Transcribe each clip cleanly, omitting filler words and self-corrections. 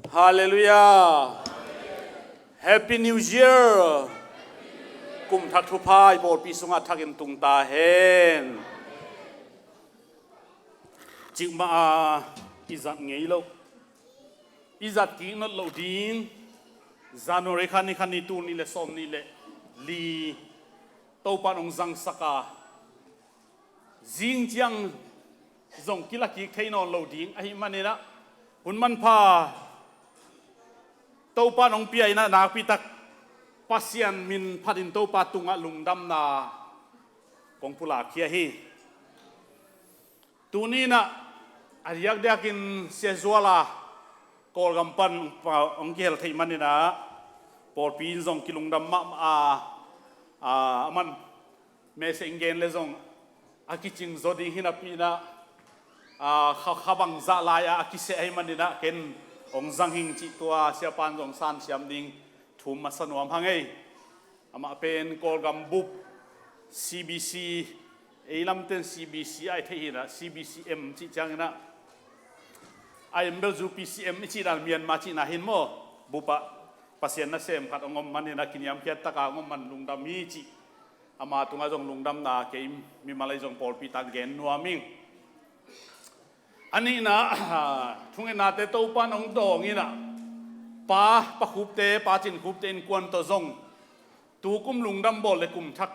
Hallelujah. Happy New Year. Kum thak thu phai bor pi sunga thakin tung ta hen. Chik ma izat ngei lo. Izat ki not lo din. January khani tu ni le som ni le li to pan ong zang saka. Jing jiang zong kilaki thainon lo ding ahi manena hun man pha to pa nong piai na nak pi tak pasian min phatin to pa tunga lungdam na kong pula khia hi tunina ariak dakin sezwala kol gampan pa ong gel thai manena por pin zong kilungdam ma man me se ingen le zong akiching zodi hinapina khabang za laya akise ai manina ken ong zanghing chi tua siapan jong san siam ding thum masanwam hangai ama pen kol gambup CBC eilamten CBC ai theina CBCM chi changna ai mbelzu PCM chi dal Myanmar chi na hin mo bupa pasien na sem khat ongom manina kiniam khiat taka ngom man lungdam mi chi ama tunga jong lungdam na ke mi malai jong pol pi tan gen nuaming ani na thunge na te to pan ong dong ina pa khup te pa chin khup te in kwan to zong tu kum lungdam bol le kum thak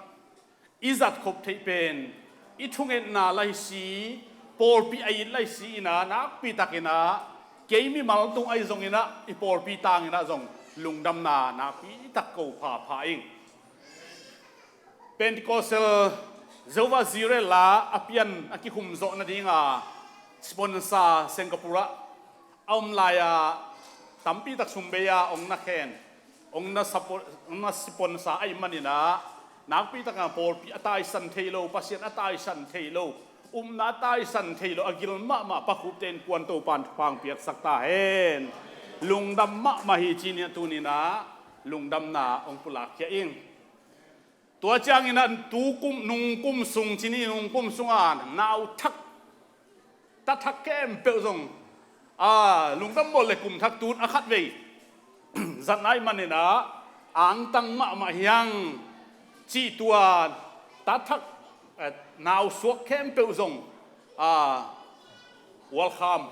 izat khop thei pen I thunge na lai si pol pi ai lai si na nak pi takina ke mi mal tung ai zong ina I pol pi tang ina zong lungdam na pi tak ko pha ing Pentecostal Zova Zire la apian akikum zo na dinga sponsor Singapore laya tampi tak sumbeya ong na ken ong na support ong na sponsor ai manina nakpi tak nga por pi atai san thailo pasien atai san thailo na atai san thailo agil ma pakhupten kwan to pan phang piak sakta hen lungdam ma hi chinia tunina lungdam na ong pulak ya ing tua chang ina tu kum nung kum sung chini nung kum sungan nau thak ta thak kem pe zong lungdam bol le kum thak tun akhat ve zat nai manena ang tang ma hiang chi tua ta thak nau suak kem pe zong welcome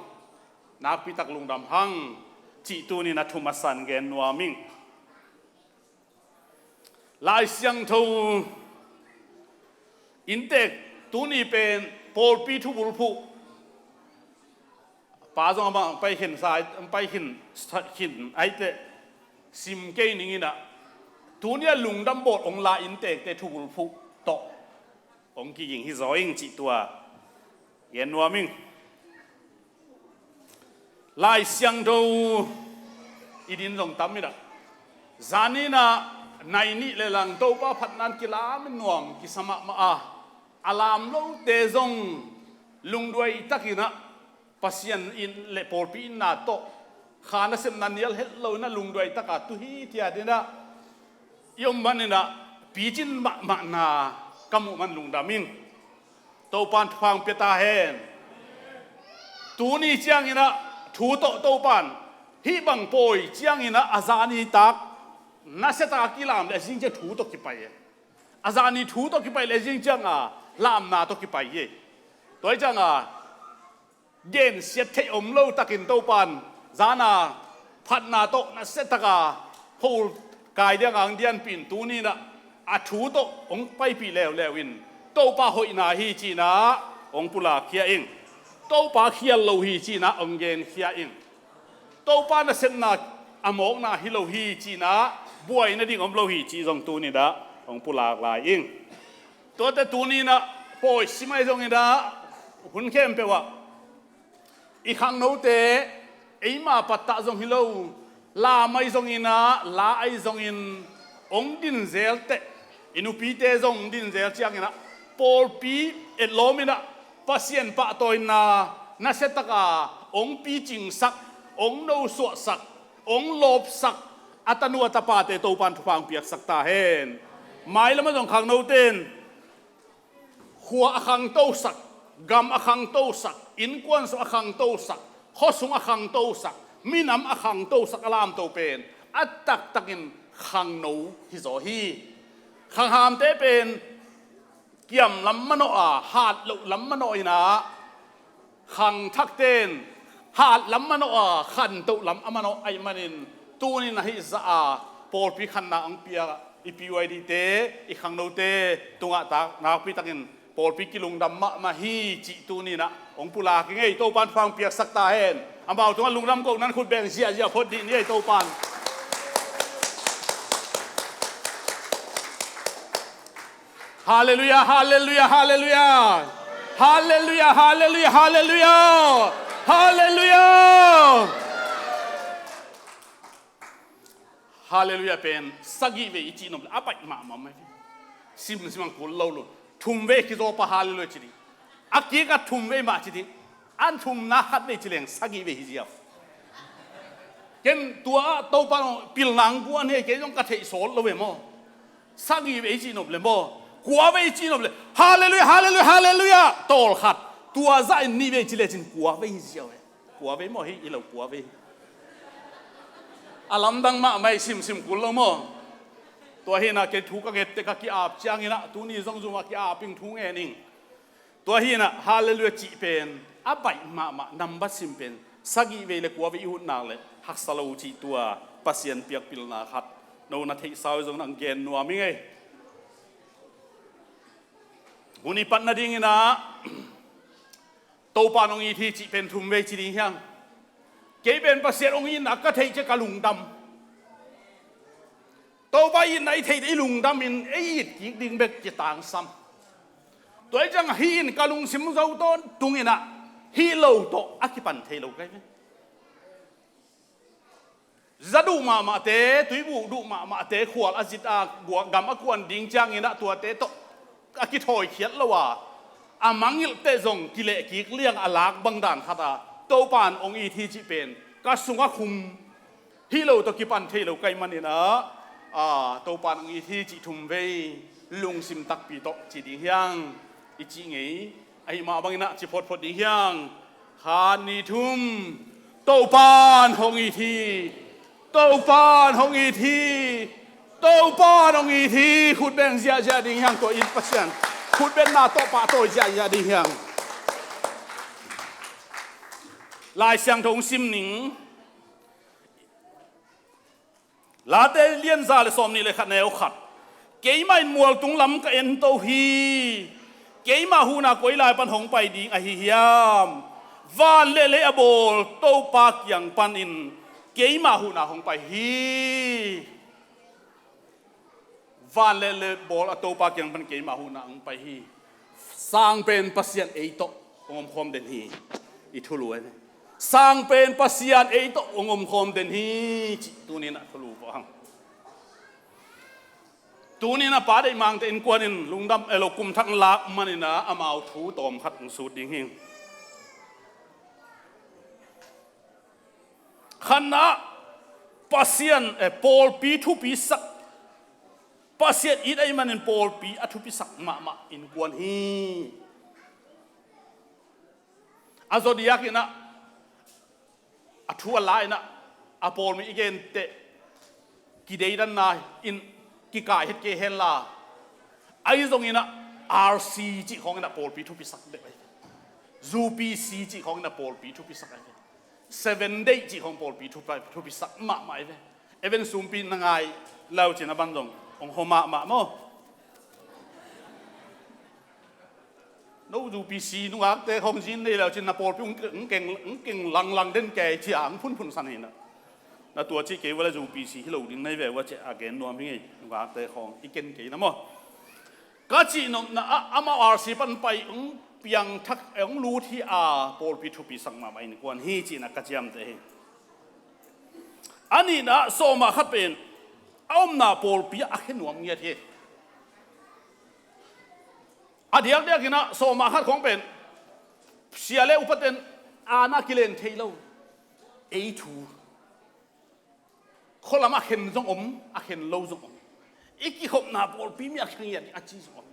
na pi tak lungdam hang chi tu ni na thumasan gen nuaming lai siang tho intek tu ni pen pol pi thu bul phu pa zong ba pai hin sai pai hin ai te sim ke ning ina tu nia lungdam bot ong la intek te thu bul phu to ong ki ying hi zoing chi tua yen nuaming lai siang tho idin zong tam ida zanina nai ni le lang to pa phat nan kilam nuam ki sama ma alam lo te zong lungduai takina pasian in le por pi na to khana sem nan yel hel lo na lungduai taka tu hi tia dina yom manina pijin ma na kamu man lungdamin to pan phang peta hen tu ni chiang ina thu to pan hi bang poi chiang ina azani tak na se ta kilam le jing je thu to ki pai azani thu to ki pai le jing chang lam na to ki pai ye toi chang gen se the om lo takin to pan zana phat na to na se ta ka hol kai dia ang dian pin tu ni na thu to ong pai pi lewin to pa hoi na hi chi na ong pula khia ing to pa khial lo hi chi na ong gen khia ing to pa na sen na amok na hi lo hi chi na buai na ding om lo hi chi jong tu ni da ong pulak lai ing to te tu ni na poi simai jong ida hun khem pe wa I khang no te ei ma patta jong hi lo la mai jong ina la ai jong in ong din zel te inu pi te jong din zel chiang ina por pi et lomina pasien pa toin na setaka ong pi ching sak ong no so sak ong lop sak atanu atapa te to pan phang piak sakta hen mai lama jong khang no ten khua akhang to sak gam akhang to sak in kwan so akhang to sak ข้อสงอขังโตสักมีน้ำอขังโตสักอลามโตเป็นอัตตักตักินขังโนฮิโซฮีขังหามเตเป็นเกี่ยมลำมโนอาหาดลุลำมโนอินาขังทักเตนหาดลำมโนอาขันตุลำอมโนไอมันินตูนินฮิซาปอลปีขันนาอังเปียอีพีไวดีเตอีขังโนเตตุงะตานาปีตักินปอลปีกิลุงดัมมะมาฮีจิตูนินะองปุลากิงไอโตปันฟังเปียกสักตาเห็นอันบ่าวตุงะลุงดัมกนั้นคุณแบ่งเสียเสียพอดีนี่ไอโตปันฮาเลลูยาฮาเลลูยาฮาเลลูยาฮาเลลูยาฮาเลลูยาฮาเลลูยาฮาเลลูยาฮาเลลูยาเป็นสักเวอีจีนอมอาไปมาไม่ซิมซิมังกุลลาวลุทุ่มเวกิโซปะฮาเลลูยาจีดีอากีก็ทุ่มเวมาจีดีอันทุ่มน่าขัดเวจีเลงสักเวฮิจิอาเกันตัวโตปานปิลนังกูอันเฮเกยงกระเทยโซลเลยมั้งสักเวจีนอมเลยมั้งกัวเวจีนอมเลยฮาเลลูยาฮาเลลูยาฮาเลลูยาโตลขัดตัวใจนี่เวจีเลจินกัวเวฮิจิอากัวเวมั้งเฮอีเหล่ากัวเวอาลัมดังมาไม่ซิมกุลละมั้งตัวเฮน่ะเกทุกเกตเตกกี้อาบจางอินะตัวนี้จงจุมากี้อาบิงทุ่งเอนิงตัวเฮน่ะฮาเลลูยาจีเป็นอาไปมานัมบัดซิมเป็นสักเวเลกัวเวอีหุ่นนางเลยฮักสลาวจีตัวปัสยันเปียกปิลนาขัดโน่นนาทีสาวจงนังเกนนัวมิงไงหุนิปันนาดิ่งนะโตปานองอีทีจีเป็นทุ่มเวจีดิ่งยังเก็บเป็นภาษาองค์อินนักก็เทจะกะลุงดำตัวไปอินไหนเทได้ลุงดำอินไอ้ยิกดิ่งเบกจะต่างซ้ำตัวจังฮีนกะลุงซิมเจ้าต้นตุงอินะฮีโลโตอักปันเทโลกันไหมจะดูมาเตะตุยบูดูมาเตะขวดอาจิตอาบวกกำอักวนดิ่งจังอินะตัวเตะโตอักถอยเขียนละว่าอามังยิลเตะจงกิเลกิกเลี้ยงอลากบังดานขัดาโตปานองอีทีจีเป็นก็สุงคุมฮิโลตกิปันเทโลไกมันนี่นะโตปานองอีทีจีทุมเวลุงซิมตักปีโตจีดิเฮียงอีจีงี้ไอมาบังนะจีพดดิเฮียงฮานีทุมโตปานองอีทีโตปานองอีทีโตปานองอีทีขุดเป็นเสียดิเฮียงตัวอินปัสยันขุดเป็นนาโตปาโตเสียดิเฮียงลายเสียงทงซิมหนิงลาเตเลียนซาเลสอมนี่เลยขัดแนวขัดเกยไม่มัวตุงลำกับเอ็นโตฮีเกยมาหูนักวยลายปันหงไปดิ่งอหิยามวานเล่อโบลโตปากอย่างปันอินเกยมาหูนักหงไปฮีวานเล่โบลโตปากอย่างปันเกยมาหูนักหงไปฮีสร้างเป็นปัสยันเอโตองค์คมเดนฮีอิทุลุเอสร้างเป็นปัสยันเอโตองค์คมเดนฮีตัวนี้นะทุลุฟังตัวนี้นะป้าได้มังแต่อินกวนอินลุงดำเรากุมทั้งลักมันนี่นะอามาเอาถูตอมขัดสูดดิ่งหิงขณะปัสยันปอลปีทุปีสักปัสยันอีได้มันอินปอลปีอัทุปีสักมาอินกวนฮีอาโซดียากินะอัทุอะไรนะอาปอลมีอีกเนเตกิเดย์ดันนาอินกิกายเฮตเกเฮลลาไอ้ตรงนี้นะ RC จีของนะปอลปีทุปีสักเด็กไป ZPC จีของนะปอลปีทุปีสักไป7 day จีของปอลปีทุปีสักมาไปเอเวนซูมปีนังไงเล่าจีนะบันดงองโฮมาโมนู้ดูปีซีนู้อักเตะของจีนนี่แล้วจีนนะปอลปีเก่งลังเด่นแก่จีอังพุ่นสันนี่นะนะตัวจีเกวลาดูปีซีที่เราดิ้งในแบบว่าจะอาเกนนัวมิ่งนู้อักเตะของอีเกนเกนะโมก็จีนนะอามาอาร์ซีปันไปเปียงทักรู้ที่ปอลปีทุปีสังมาไปนี่กวนฮีจีนะกัจยามเตะอันนี้นะโซมาขัดเป็นเอาหน้าปอลปีอาเห็นนัวมิ่งเทอดีตเดียกินะโซมาขัดของเป็นเสียเลอุปเทนอาณากิเลนเทโลเอทูคนละมาเห็นจงอาเห็นโลจงอีกกี่ขบหน้าปอลปีมีอาเขียนอาจีจง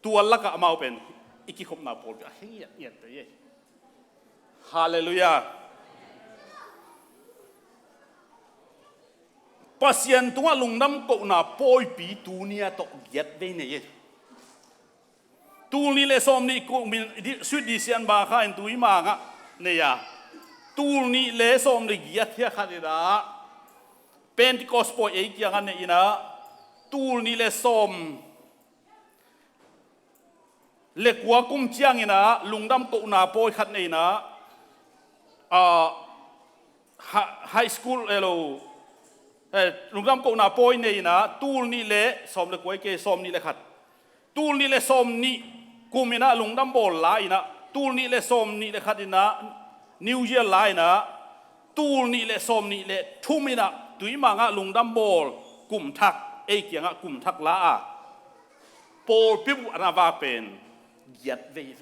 ตัวละก็มาเป็นอีกกี่ขบหน้าปอลปีอาเขียนเตยฮาเลลูยา pasien tunga lungdam ko na poi pi tu nia to get ve ne tu ni le som ni ko min su di sian ba kha en tu I ma nga ne ya tu ni le som ni giat thia kha da Pentecost po e kia ne ina tu ni le som le kwa kum chiang ina lungdam ko na poi khat ne na high school elo lungdam ko na poi ne ina tul ni le som le koi ke som ni le khat tul ni le som ni kumina lungdam bol la ina tul ni le som ni le khat ina new year la ina tul ni le som ni le thumina tui manga lungdam bol kum thak e kianga kum thak la a pol pibu anava pen giat ve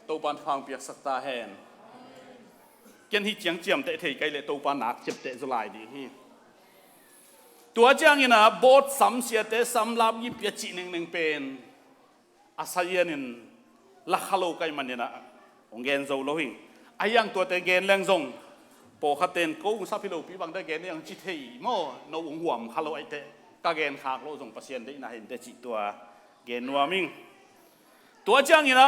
to ban phang piak sakta hen ken hi chiang chiam te thei kai le to pa nak chep te zulai di hi tua chiang ina bot sam sia te sam lam yi pia chi ning ning pen asayanin la khalo kai manina ongen zo lo hing ayang tua te gen leng zong po khaten ko sa philo pi bang da gen yang chi thei mo no ung huam khalo ai te ka gen khak lo zong pasien de na hin te chi tua gen nuaming tua chiang ina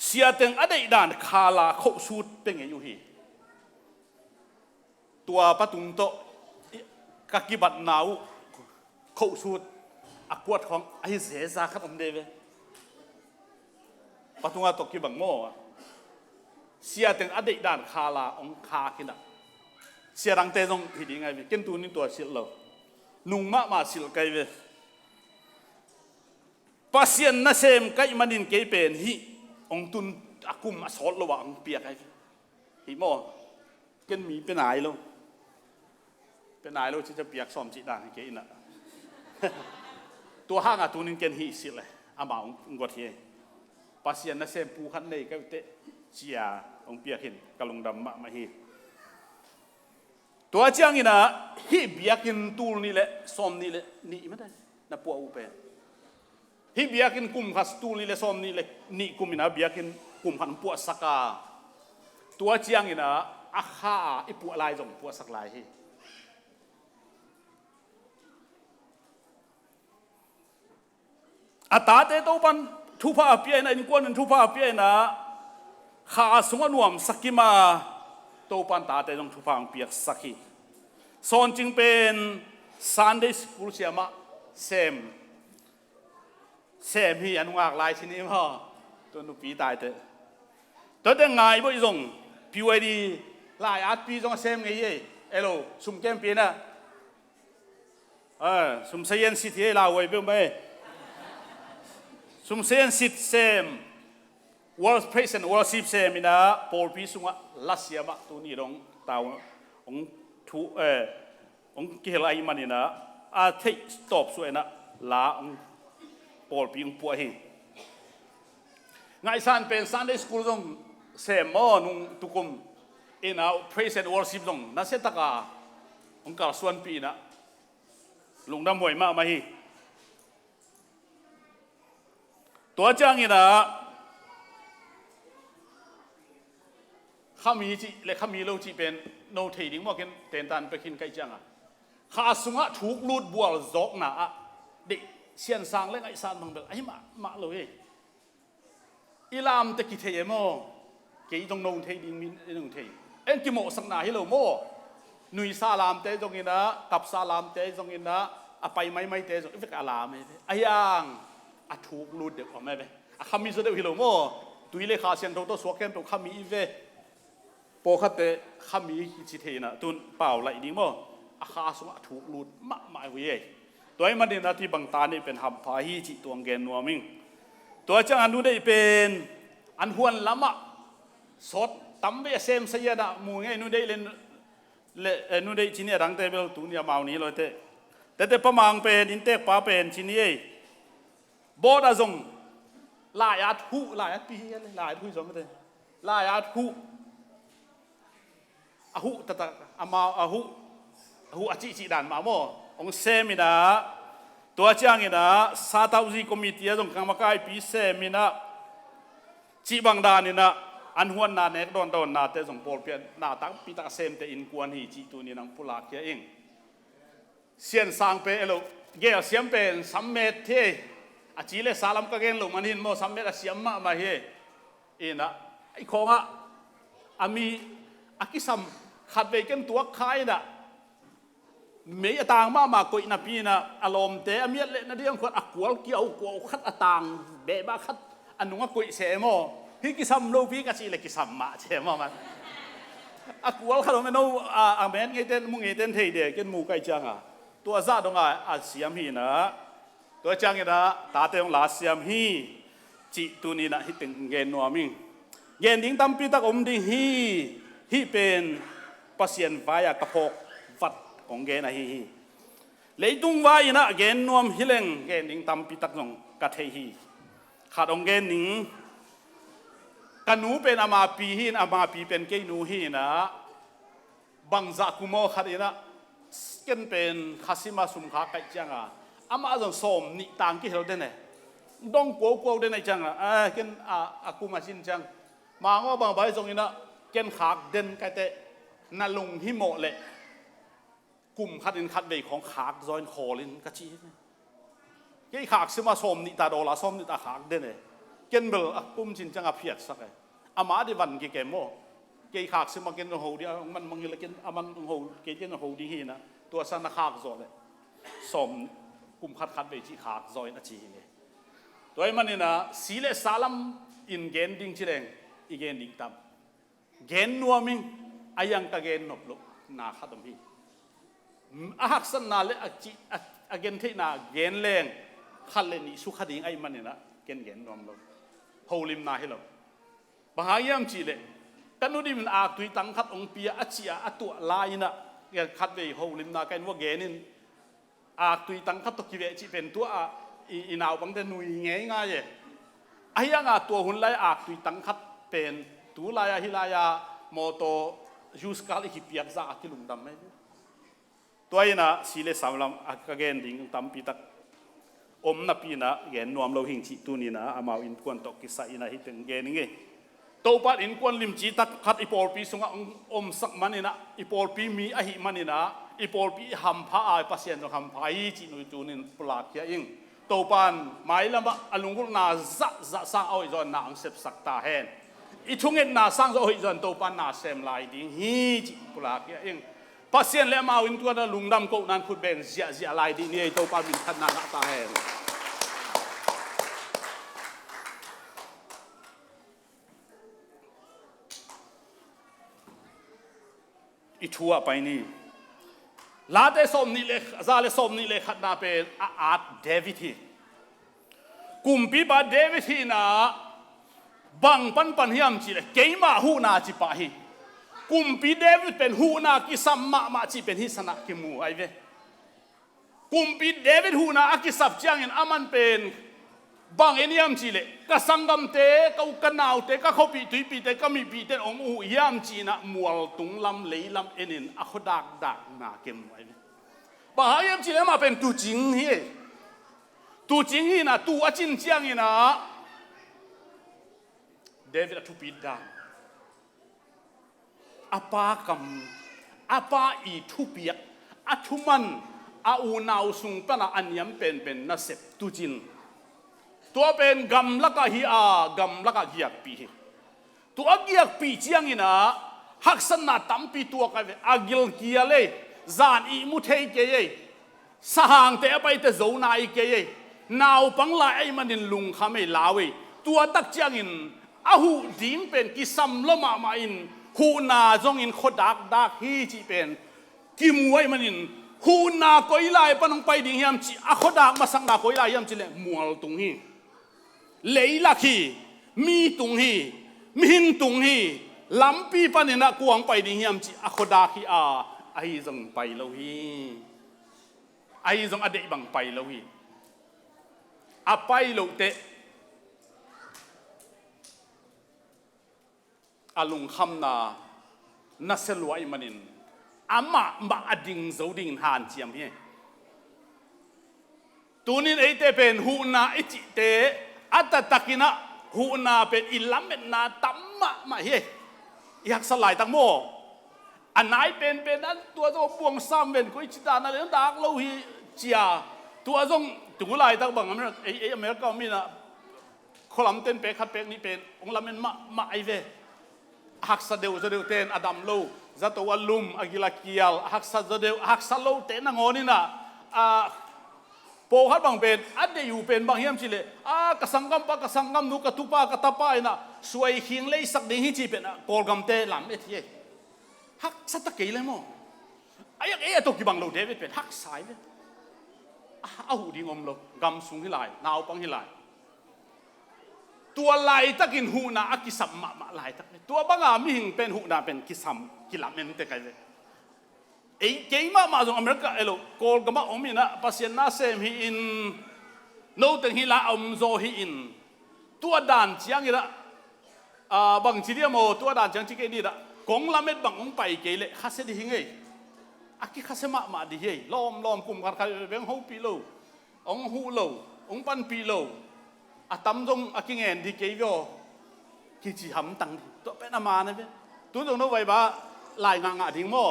sia teng adai dan khala kho sut peng yu hi tua patung to kakibat nau kho sut akwat khong ai ze za khat om de ve patunga to ki bang mo sia teng adai dan khala ong kha kina sia rang te jong hi ding ai ve ken tu ni tua sil lo nung ma sil kai ve pasien na sem kai manin ke pen hi ông tun akum asol lo wa ang pia kai hi mo ken mi pe nai lo chi cha piak som chi dan ke ina tua hanga tunin ken hi sil le ama ong got hi pasien na sem pu khan nei ka te chia ong piak hin kalung dam ma hi tua chiang ina hi biakin tul ni le som ni le ni ma dai na pu u pe hi biakin kum khas tu ni le som ni le ni kumina biakin kum khan pu saka tua chiang ina akha ipu lai jong pu sak lai hi ata te to pan thu pha pia na in kon thu pha pia na kha sunga nuam sakima to pan ta te jong thu pha ang piak sakhi son ching pen Sunday school siama xem hi anh ngạc lại xin em ha tôi nó bị tài thế tôi đang ngài bây giờ PYD lại át pi trong xem cái gì hello sum kem pin à sum sayen sit thế là vậy bên bên sum sayen sit xem world praise and worship xem ina Paul pi sunga lasia ma tu ni dong tao ông thu ông kia lại mà ina take stop so ina la ông Paul pi ung pu hi ngai san pen Sunday school dong sem mo nung tukum in our praise and worship dong na se taka ong kar suan pi na lungdam moi ma hi to chang ina khami chi le khami lo chi pen no thei ding mo ken ten tan pe khin kai chang a kha sunga thuk lut bual zok na a de sian sang le ngai san bang bel ai ma lo e ilam te ki thei mo ke jong no thei ding min nong thei en ki mo sang na hi lo mo nui sa lam te jong ina kap sa lam te jong ina apai mai te jong vek alam e ayang a thuk lut de ko me be a khami so de hi lo mo tui le kha sian to so kem to khami ve po khate khami chi thei na tun pau lai ding mo a kha so a thuk lut ma wiตัวมันนี่นาที่บางตานี่เป็นหำพาฮีจิตัวเกนนัวมิงตัวจังอันนู้นได้เป็นอันหวนละมะสดตั้มเบสเซมเสียดะมูไงนู้นได้เล่นนู้นได้ชินี่รังเตเบลตุนยามานี้เลยแต่ประมาณเป็นอินเตกป้าเป็นชินี่บอดาซงลายอัดหูลายอัดปีเลยลายอัดหูสองกันเลยลายอัดหูอาหูตะอามาอาหูอาจิด่านมาโมองเซมินะตัวจ้างนะซาตาอุซีคอมมิตี้ตรงกรรมการปีเซมินะจีบังดานี่นะ อันหัวนาเนกโดนนาเตสงปอลเปียนาตั้งปีตาเซมเตอินกวนฮีจีตัวนี้นังปุลาเกียเองเสียนสางเปเอโลเกลเสียมเป็นสัมเมตเทอาจีเลสาลัมก็เกนลงมันหินโมสัมเมตเสียมมาเฮอินะไอของอามีอากิสัมขัดเวกันตัวคายนะเมียต่างมากุยนาปีนะอารมณ์เตอเมียเล่นนั่นเรื่องคนอักวลเกี่ยวกัวขัดต่างเบบาขัดอันนู้นกุยเสมอฮิกิสัมโลฟีกัสิเลกิสัมมาเสมอมันอักวลขัดมันโนอาเมนเงเต้นมุงเงเต้นเทเดกันมูไกจังตัวซาดงอาเสียมฮีนะตัวจังเงนะตาเตงลาเสียมฮีจิตุนีนะฮิตึงเกนนัวมิงเกนดิ้งตั้มปีตักอมดิ้งฮีเป็นปัสยันไฟกระพกฟัดของเกนฮีเลยตุงไว้นะเกนนวมฮิเลงเกนดิ้งตั้มปีตักนงกัดฮีขาดองเกนดิ้งกันนูเป็นอามาปีฮีนอามาปีเป็นเกนูฮีนะบังจากุโมขัดนะเกนเป็นคาซิมาสุมขาไกจังอามาจังสมนิต่างกี่เราเด่นดงกัวเด่นจังเกนอากุมาชินจังมาว่าบางใบตรงนี้นะเกนขากเด่นไกเตนาลงฮิโมเละกลุ่มขัดอินขัดเวของขากจอยคอลินกะจีเกี่ยขากซิมาสมนิตาโดลาสมนิตาขากเด่นเกนเบลกุมชินจังอาเพียดสักอามาดิวันกี่เกมโมเกี่ยขากซิมาเกนโฮดีมันมังยิลเกนอามันโฮเกนโฮดีฮีนะตัวสันขากจอยเลยสมกลุ่มขัดเวจีขากจอยนะจีเนี่ยตัวมันนี่นะสีเลสาลัมอินเกนดิ้งชิเลงอีเกนดิ้งตับเกนนัวมิงอายังกะเกนนบลุนาขัดตมฮีอาหักสันนาเลอาเกนที่นาเกนเลงขัดเลนิสุขดิ่งไอมันนี่นะเกนนวมลุโฮลิมนาฮิลบางอย่างจีเลกันนู้ดิมันอาตุยตังขัดองเปียอาชีอาตัวลายนะเกนขัดเวโฮลิมนากันว่าเกนินอาตุยตังขัดตกิเวจีเป็นตัวอีนาวบังเดนุยง่ายไอ้ยังตัวหุ่นไล่อาตุยตังขัดเป็นตัวลายฮิลายาโมโตยูสกาลิฮิปียกซากิลุงดำไหมตัวนี้นะสิเลสามลำอากาเกนดิ้งตั้มปีตักอมนับปีนะเกนนวมเราหิงจิตุนี่นะอามาอินควนตกกิสาอินะฮิตึงเกนงี้ตัวปัดอินควนลิมจิตักขัดอีโปลปีสุงอมสักมันนี่นะอีโปลปีมีอหิมันนี่นะอีโปลปีหัมพาไอปัสเซียนจะหัมพาอีจินุยจูนินปลาเกียอิงตัวปันหมายละมะอลุงกุลนาจะสร้างเอาอีจอนนาอังเสพสักตาแหนอีทุ่งเงินนาสร้างเอาอีจอนตัวปันนาเซมลายดิ้งฮีจิปลาเกียอิงปัสเซียนเล่มาวินตัวนั้นลุงดำกูนั้นคุณเป็นเสียลายดิ้งนี่ตัวปันมินขันนาตาแหนอีทัวไปนี่ลาเตสมนี่เลยซาเลสมนี่เลยขัดนาเป็นอาร์ตเดวิดกุมปีบาเดวิดนะบังปันฮิมจีเลยเกย์มาหูนาจีปะฮีกุมปีเดวิดเป็นหูนากิสัมมาจีเป็นฮิสนะกิมูไอเวกุมปีเดวิดหูนาอากิสับจังเงินอามันเป็นบังเอ็นยามจีเลยก็สังกัมเตะก็อุกันเอาเตะก็เขาปีตุยปีเตะก็มีปีเตะองอูยามจีนะมัวตุงลำเลยลำเอ็นินอาขดักนาเกมไว้บางยามจีเลยมาเป็นตัวจริงเฮตัวจริงเฮนะตัวจริงจังเฮนะเดวิดทุบปีดาอาปากำอาปาอีทุบปีกอาทุมันอาอูนาวสุงปนะอันยามเป็นนัสเซปตัวจริงตัวเป็นกำลักฮิอากำลักฮิยักปีตัวฮิยักปีเจียงอินะหักสนาตั้มปีตัวกันอากิลกิยาเลยจานอีมุเทย์เกย์สหางเตะไปแต่โจนายเกย์นาวปังลายไอ้มันดินลุงขามลาวีตัวตักเจียงอินอาหูดิมเป็นกิสัมละมาอินหูนาจงอินขดักฮีจีเป็นกิมวยมันอินหูนาโกยลายปนังไปดิ่งยามจีอาขดักมาสังนาโกยลายยามจีเลยมัวตุงฮีเลยลักฮีมีตุงฮีมิหินตุงฮีลำปีปันนักกวางไปดิยามจีอโคดาฮีไอจงไปเลวีไอจงอเดบังไปเลวีอาไปโลเตอาลุงคำนานัสลวยมันินอามาบักอดิงโจดิงหานเจียมเฮตัวนี้ไอเตเป็นหูนาไอจิเตอัตตะกินะ หูนาเป็นอิลัมเป็นนาตั้มมาเฮอยากสลายตั้งโมอันไหนเป็นนั้นตัวต้องปวงซ้ำเป็นกุยจิตานั่นเองดักเราฮีเจียตัวต้องถึงไรตั้งบางอเมริกามีนะคนลำเต้นเป็กขัดเป็กนี่เป็นองลำเป็นมาไอเวหักสะเดียวเต้นอดัมโลจะตัวลุมอากิลาเกียลหักสะเดียวหักสะโลเต้นนางอนี่นะโปขัดบางเป็นอันเดียวเป็นบางเฮียมสิเลยกระสังกัมปะกระสังกัมนุกระตุปะกระตาปะนะสวยหิงเลยสักเดียวที่จีเป็นโกลกัมเต้ลำเอทีหักสัตะกี้เลยมั้งไอ้ยังตัวกี่บางโลเดวิดเป็นหักสายเลยเอาหูดีงอมโลกำสูงที่ไหลนาวปังที่ไหลตัวไหลตะกินหูนาอักิสัมมาไหลตะตัวบางอามีหิงเป็นหูนาเป็นกิสัมกิลาเมนเตกันเลยไอ้เก่งมาจากอเมริกาเอโลโกลกัมอมีนะปัสยานาเซมฮีอินโนตึงฮิลาอมโซฮีอินตัวด่านเชียงอีละบางทีเดียโมตัวด่านเชียงที่เกดีละกงละเม็ดบางองไปเกลข้าเสดีหิงเออากิข้าเสมาดีเฮล้อมกลุ่มกันใครเป็นหูปีโลองหูโลองปันปีโลอาตั้มจงอากิเงินที่เกี่ยวกิจหำตังตัวเป็นอามาเนี่ยตัวตรงนั้นไว้บ้าลายงางทิ้งโม่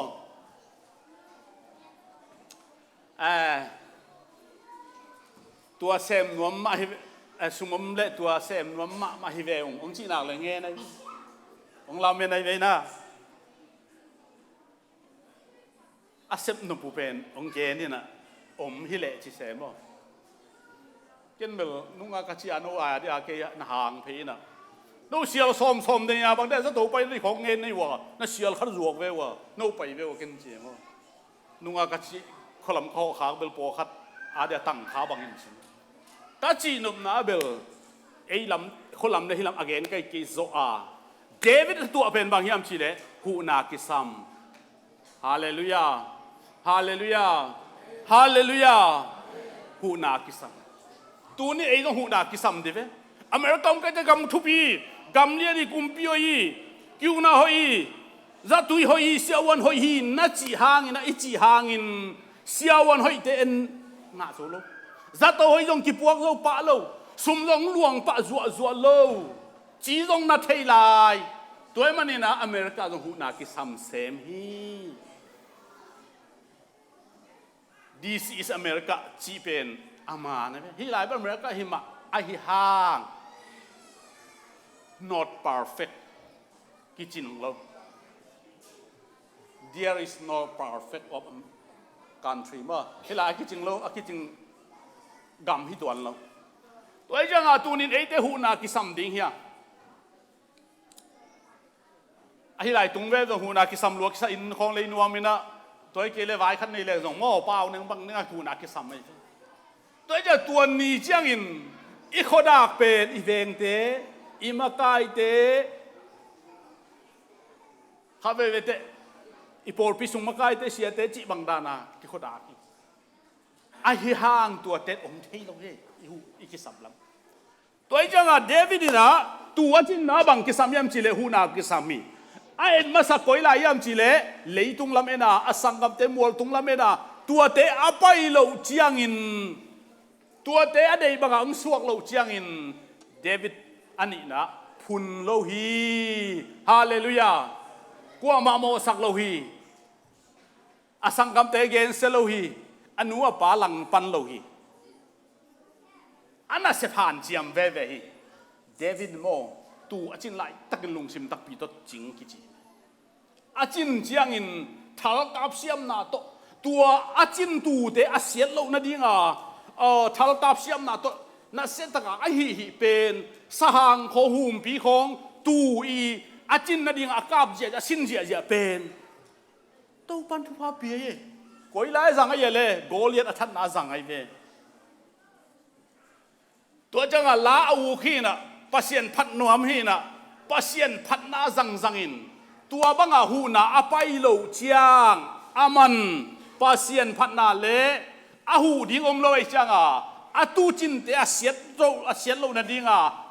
ตัวเซมนวมมาสมมเละตัวเซมนวมมาฮิเวองจีนักเลยเงี้ยนะองเราเป็นอะไรนะอาเซมนุปูเป็นองเกนี่นะฮิเละจิเซมบ่เกินเบลนุ่งอากาศยานโออาที่อาเกยนห่างพีน่ะนู่เสียลซ้อมเนี่ยบางเดือนจะตัวไปในของเงินในวะน่าเสียลขัดรวกเววะนู่ไปเววกินเจียมนุ่งอากาศขลังข้อขาเบลปอขัดอาเดียตั้งขาบางอย่างสิกาจีนุบนาเบลไอ้ลำคนลำในที่ลำอาเกนใกล้กิโซอาเดวิดตัวเป็นบางอย่างสิเลยหูนากิซัมฮาเลลูยาฮาเลลูยาฮาเลลูยาหูนากิซัมตัวนี้ไอ้ต้องหูนากิซัมดิเวอเมริกาก็จะกำทุบีกำเลียนี่กุมพิโอยีคิวนาหอยจะตุยหอยเสียวันหอยนัดจีหางอินอิจีหางอินเสียวันหอยเตนงาโซโลจะตัวหอยจงกิปวกโลปะโลสมจงหลวงปะจัวโลจีจงนัดเทลายตัวมันนี่นะอเมริกาจงหูนากิซัมเซมฮี This is America จีเป็นอามานะเว้ยที่หลายประเทศอเมริกาหิมะไอหิห่าง not perfect กิจของเรา there is no perfect of country มั้งที่หลายกิจของเรากิจกรรมที่ตัวเราตัวไอ้เจ้าหน้าตัวนี้ไอ้เตหูนากิสัมดิ้งเฮียไอ้หลายตรงเวทหูนากิสัมลวกสัอินของเลยนัวมินะตัวไอ้เกลียวไว้ขั้นในเลยส่งหม้อเปล่าหนึ่งบางเนื้อหูนากิสัมไม่ตัวเจ้าตัวนี้เจ้าอินอีโคดากเป็นอีเวงเตอีมาไกเตข้าเวเตอีโพลพิสุงมาไกเตเสียเตจิบังดานาอีโคดากไอ้ห่างตัวเต็ดองเทลงเฮอีกิสัมลำตัวไอ้เจ้าเดวิดนะตัวจินนาบังกิสัมยามจิเลหูนากิสัมมีไอ้มาสักคอยลายยามจิเลเลยตุงลำเอ็นะอสังกัมเตมัวตุงลำเอ็นะตัวเตะอภัยโลเจียงอินตัวเตะอะไรบางอย่างสวกโลเจียงอินเดวิดอันนี้นะพุนโลฮีฮาเลลูยากัวมาโมสักโลฮีอสังกัมเตเกนเซโลฮีอันนู้นปาลังปันโลฮีอันนั้นเสพานเจียมเว่ฮีเดวิดโมตัวอาจินไลตักลุงซิมตักปีตัวจริงกิจิอาจินเจียงอินทัลกับเสียมนาโตตัวอาจินตูเตอาเสียโลนาดีงาทัลกับเสียมนาโตน่าเสียตกไอฮีเป็นสหางของหุ่มปีของตูอีอาจินนาดีงอากาบเจียสินเจียเป็นตัวปันทุพาเปียก็อีไลสังไอเล่โกลียตอัฐนาสังไอเวตัวจังลาอูขีนะปัสเซียนพัดนวมฮีนะปัสเซียนพัดนาสังอินตัวบังอาหูนะอภัยโลเจียงอามันปัสเซียนพัดนาเล่อาหูดิ้งอมโลไอจังอาตูจินเตอาเสียโลนาดิ้ง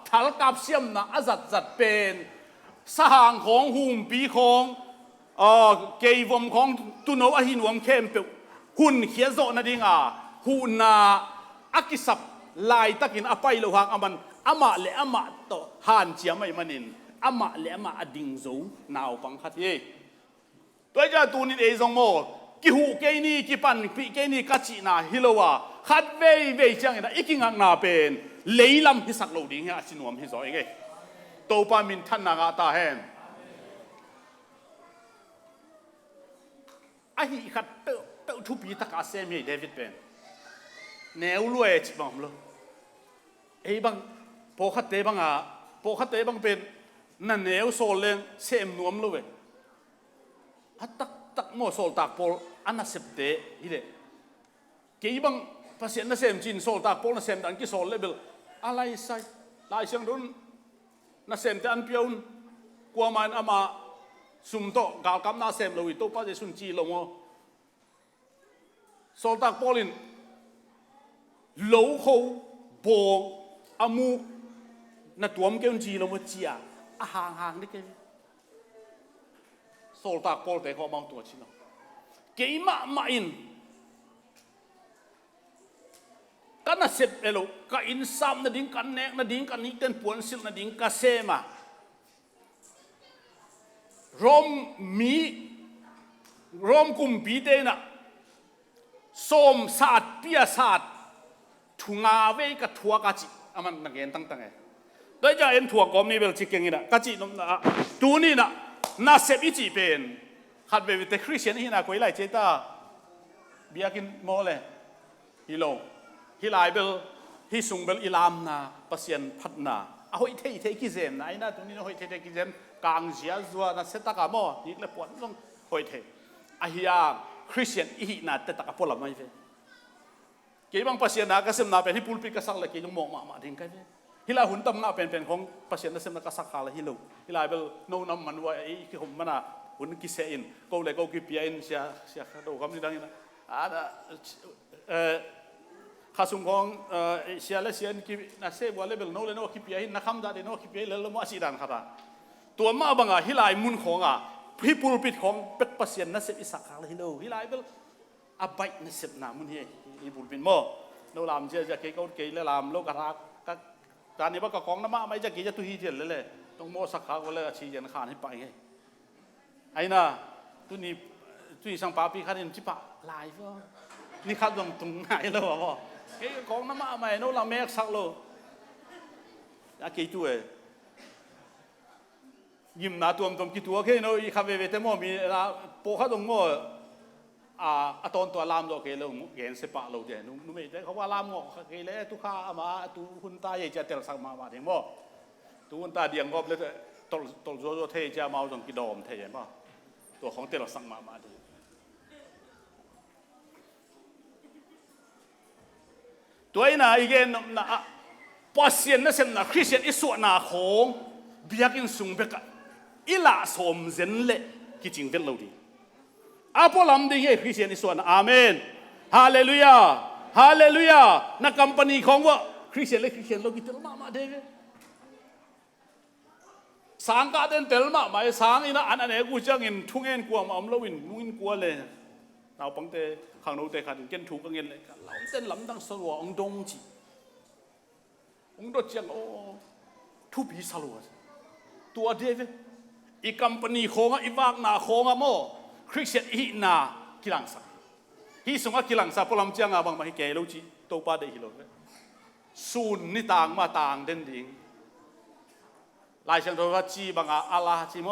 ทัลกับเสียมนะอาจัดเป็นสหางของหุ่มปีของเกยวมของตุโนอหินวมเข้มเปหุ่นเขียโซนาดิ้งหูนาอักิสับลายตะกินอภัยโลหางอามัน ama le ama to han chia mai manin ama le ama ading zo naw pang khat ye toy ja tu ni e zong mo ki hu ke ni ki pan pi ke ni ka chi na hilowa khat ve chang na iking ang na pen leilam hi sak lo ding ha sinuam hi zo nge to pa min than na ga ta hen a hi khat to thu pi ta ka se mi David pen neu lue chi bang lo ei bang po khat te bang pen na neu sol leng sem nuam lo we tak mo sol tak pol ana septe hi le ke bang pasien na sem chin sol tak pol na sem dan ki sol level alai sai lai sang dun na sem te an pion kwa man ama sum to gal kam na sem lo wi to pa je sun chi lo mo sol tak polin lo kho bo amu na tuam ke un chi lo mo chia a hang ni ke sol tak pol te ko mang to chi no ke ma in kana sep elo ka in sam na ding kan nek na ding kan ni ten puan sil na ding ka sema rom kum pi te na som sat pia sat thunga ve ka thua ka chi aman na gen tang e doi ja en thua kom ni bel chi keng ina ka chi nom na tu ni na sep i chi pen khat be te Christian hi na koi lai che ta biakin mo le hi lo hi lai bel hi sung bel ilam na pasien phat na a hoi thei ki zem na ina tu ni hoi thei ki zem kang zia zua na seta ka mo ni le pon long hoi thei a hiya Christian i na te ta ka polam mai ve ke bang pasien na ka sem na pen hi pulpit ka sak le ke jong mo ma ding ka ve hi la hun tam na pen khong pasien na sem na ka sak khala hi lo hi lai bel no nam man wa e ki hom mana hun ki se in ko le ko ki pia in sia do kam ni dang ina ada khasung khong sia le sian ki na se wa level no le no ki pia in na kham da de no ki pia le mo asi dan khata tua ma banga hi lai mun khonga hi pulpit khong pek pasien na se isak khala hi lo hi lai bel abai na sep na mun hi pulpit mo no lam je ja ke ko ke le lam lo ka ra ka ta ni ba ka khong na ma mai ja ki ja tu hi thiel le tong mo sak kha ko le chi jen khan hi pai ai na tu ni sang pa pi khan in chi pa lai fo ni khat dong tung ngai lo bo ke khong na ma mai no la mek sak lo ya ke tu e yim na tuam ki tua ke no i kha ve te mo mi la po kha dong mo a ton to lam do ke lo gen se pa lo de nu me te kha wa lam ngo ke le tu kha ama tu hun ta ye ja tel sak ma de mo tu hun ta diang gop le tol zo the ja ma jong ki dom the ye maตัวของเตลสังมาดีตัวนี้นะอีกอย่างนะปัสเซียนนั่นเองนะคริสเตียนอิสุนาของเบียกินสุงเบกอิละสมเซนเล่กิจริงเป็นเราดีอาพอลำดีเฮ้คริสเตียนอิสุนาอาเมนฮาเลลูยาฮาเลลูยานักกัมปนีของว่าคริสเตียนเล่คริสเตียนเรากิจมาเด้สางกาเดินเตลมาไม่สางอีน่ะอันนี้กูจะเงินทุ่งเงินกัวมาอมลวินนุ่งกัวเลยเราปังเตะข้างโน้ตเตะขันเกินถูกเงินเลยเราเต้นลำดังสลัวองดงจีองดจังโอ้ทุบีสลัวตัวเดียวอีกัมปนีโคงอีวากนาโคงอะโมคริสเตียนอีนากิลังซาฮีสงะกิลังซาพลัมจังอะบางมาฮิเกลูจีโตปาเดฮิโลเวซูนนี่ต่างมาต่างเด่นดิ่งลายเชิงตัวว่าจีบางอาลาจีโม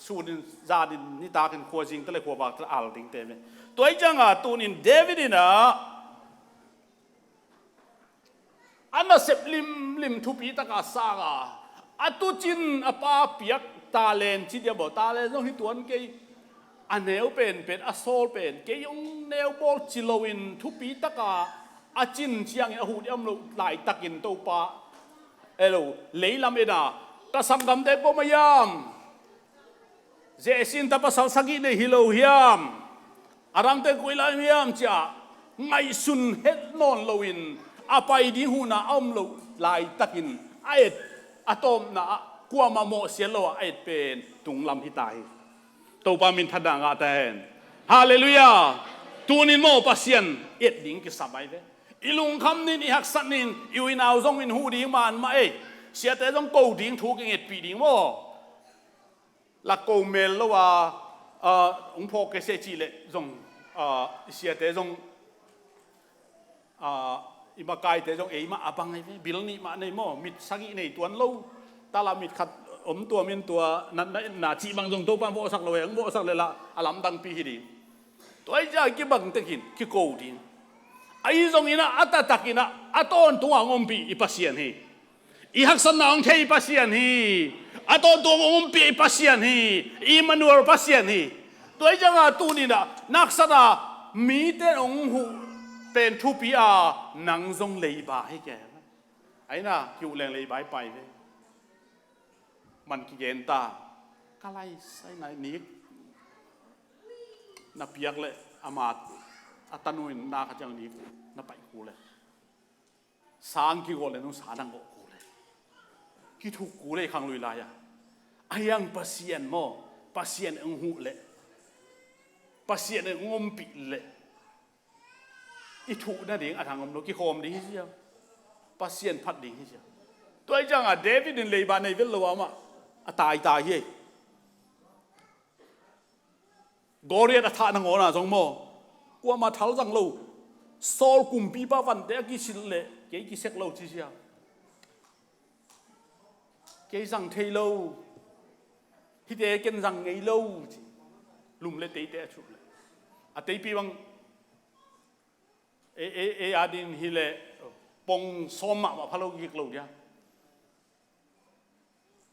สูนินจาดินนี่ตาเป็นขัวจริงตั้งแต่ขัวบากตั้งอัลติงเต็มเลยตัวจังตัวนินเดวิดนะอันนั้นเสพลิมทุบีตะกาซากาอัตุจินอปาเปียกตาเลนจีเดียบอกตาเลนต้องที่ตัวนั้นเกยอันเนวเป็นอโซลเป็นเกยองเนวบอลจิโลวินทุบีตะกาอาจินเชียงอาหูดิอัมลุหลายตะกินตัวปาเอโลเลยลำเอ็ดากสังกัมเดปมายามเจสินทับสัลสกิเดฮิโลฮิยามอารังเตกุยลาฮิยามจ้าไงสุนเฮดนอนโลวินอาไปดีหูนาอัมโลลายตะกินไอเอ็ดอะตอมนะกัวมาโมเสียโลไอเอ็ดเป็นตุงลำฮิตายตัวปามินทัดดังอาเตนฮาเลลูยาตัวนินโมปัสเซียนเอ็ดดิ้งกิสบายเว ilung kham nin i hak san nin iwi naw zong in hu ding man ma e sia te zong ko ding thu ke nget pi ding mo la ko mel lo wa ong pho ke se chi le zong sia te zong ima kai te zong e ma abang ai bil ni ma nei mo mit sagi nei tuan lo ta la mit khatตัวมินตัวนั้นนาจีบางตรงตัวป้าโบสักเลยโบสักเลยละอลัมดังปีหิดีตัวไอ้เจ้ากี่บังตะกินกี่โกดินไอ้ตรงนี้นะอัตตะกินะอัตอนตัวงอมปีอีปัสยันฮีอีหักสนองเทอีปัสยันฮีอัตอนตัวงอมปีอีปัสยันฮีอีมนูร์ปัสยันฮีตัวไอ้เจ้าตัวนี้นะนักษณะมีแต่องหูเป็นทุปีอานังทรงเลยบาให้แกไอ้น่ะคิวแรงเลยบายไปเลยมันกิเกนตากะไลใส่ไหนนิกนับเปียกเลยอามาตอัตนุนนาขจังนิกนับไปกูเลยสางกิโกเลยนุ่งสาดังกูเลยกิถูกกูเลยขังลุยลายอายังปัสยันโมปัสยันองหูเลยปัสยันองมปิเลยอีถูกนั่นเองอาทางอมโลกิโคมดีเชียวปัสยันพัดดีเชียวตัวไอ้จังเดวิดในเลยบานในเวลลวามาตายเฮ้กอริยาท่านงอนะจงโมกว่ามาทัลจังโลโซลกุมปีบ้าวันเด็กกิสิเลเกี่ยกิเสกโลจีเชียเกี่ยจังเทโลฮิเดกันจังไงโลลุมเลเตะชุบเลยเตะปีบังอาดินฮิเลปงสมมาพะโลกิกโลเดีย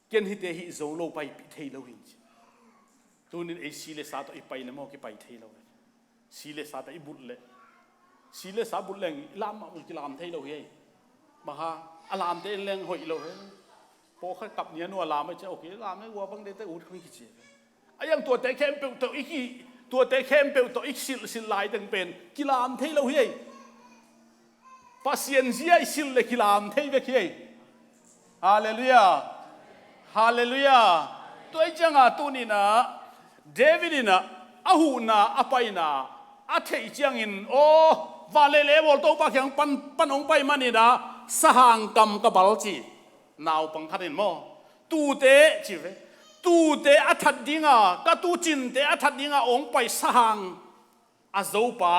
เกณฑ์ฮิเตหิโซโลไปปิเทโลหินตัวนี้ไอซีเลสาตัวไอไปเลยมั้งกี่ไปเทโลซีเลสาตัวไอบุตรเลยซีเลสาบุตรแรงลามมันกี่ลามเทโลเฮ้ยมาฮะอลามเทแรงหอยโลเฮ้ยพอเขากลับเนี้ยนัวลามไม่ใช่โอเคลามไม่วัวบังเดตอุดไม่กี่เจ็บไอ้ยังตัวเตะเข้มเปลวตัวอีกตัวเตะเข้มเปลวตัวอีกสิลายตั้งเป็นกี่ลามเทโลเฮ้ยปัสยันเสียสิลเลยกี่ลามเทไปเฮ้ยฮาเลลูยาฮาเลลูยาตัวไอ้จังตัวนี้นะเดวิดนะอาหูนะอภัยนะอาเทยจังอินโอ้วาเลเลวอลโตปะยังปันองไปมันนี่นะสหางกำกับบาลจีนาวปังคันอินโมตูเตจีเวตูเตอัฐดิงะก็ตูจินเตอัฐดิงะองไปสหางอาโซปะ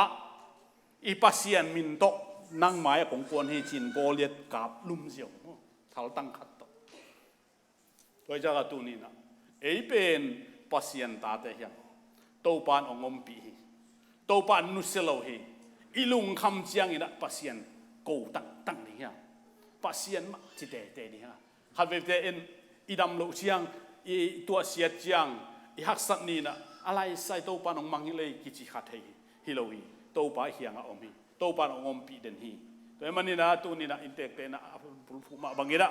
อีปัสยันมินโตนั่งหมายของกวนให้จินโบเลียดกับลุ่มเสียวเท่าตั้งขัดตัวเจ้าตัวนี้นะไอ้เป็นปัสยันตาเทียงตัวปานองมปีตัวปานนุสโลเฮอีลุงคำเจียงอีนะปัสยันกูตั้งนี่ฮะปัสยันมาจิเตนี่ฮะขัดเวทเอ็นอีดำโลเจียงอีตัวเสียเจียงอีหักสันนี่นะอะไรใส่ตัวปานองมังฮิเลยกิจิขัดเฮฮิโลฮีตัวปานเฮียงอมฮีตัวปานองมปีเดนฮีตัวมันนี่นะตัวนี้นะอินเตกเตนะผู้มาบังเกดะ